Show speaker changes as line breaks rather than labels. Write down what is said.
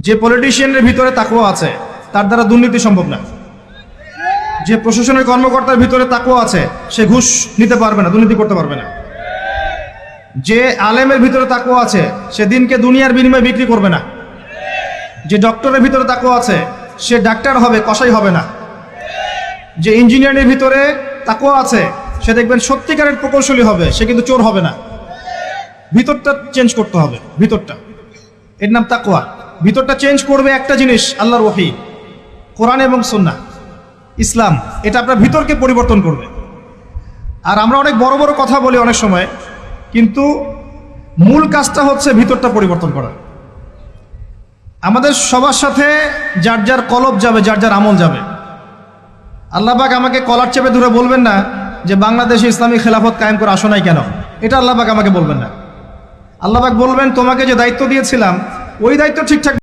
যে পলিটিশিয়ানের ভিতরে তাকওয়া আছে তার দ্বারা দুর্নীতি সম্ভব না। যে প্রশাসনের কর্মকর্তার ভিতরে তাকওয়া আছে সে ঘুষ নিতে পারবে না, দুর্নীতি করতে পারবে না। যে আলেমের ভিতরে তাকওয়া আছে সে দিনকে দুনিয়ার বিনিময়ে বিক্রি করবে না। যে ডক্টরের ভিতরে তাকওয়া আছে সে ডাক্তার হবে, কসাই হবে না। যে ইঞ্জিনিয়ারের ভিতরে তাকওয়া আছে সে দেখবেন সত্যিকারের প্রকৌশলী হবে, সে কিন্তু চোর হবে না। ভিতরটা চেঞ্জ করতে হবে, ভিতরটা, এর নাম তাকওয়া। ভিতরটা চেঞ্জ করবে একটা জিনিস, আল্লাহর ওহী, কোরআন এবং সুন্নাহ, ইসলাম। এটা আপনার ভিতরকে পরিবর্তন করবে। আর আমরা অনেক বড় বড় কথা বলি অনেক সময়, কিন্তু মূল কাজটা হচ্ছে ভিতরটা পরিবর্তন করা। আমাদের সবার সাথে যার যার কলব যাবে, যার যার আমল যাবে। আল্লাহ পাক আমাকে কলার চেপে ধরে বলবেন না যে বাংলাদেশে ইসলামী খেলাফত কায়েম করে আসো নাই কেন, এটা আল্লাহ পাক আমাকে বলবেন না। আল্লাহ পাক বলবেন তোমাকে যে দায়িত্ব দিয়েছিলাম ওই দায়িত্ব ঠিকঠাক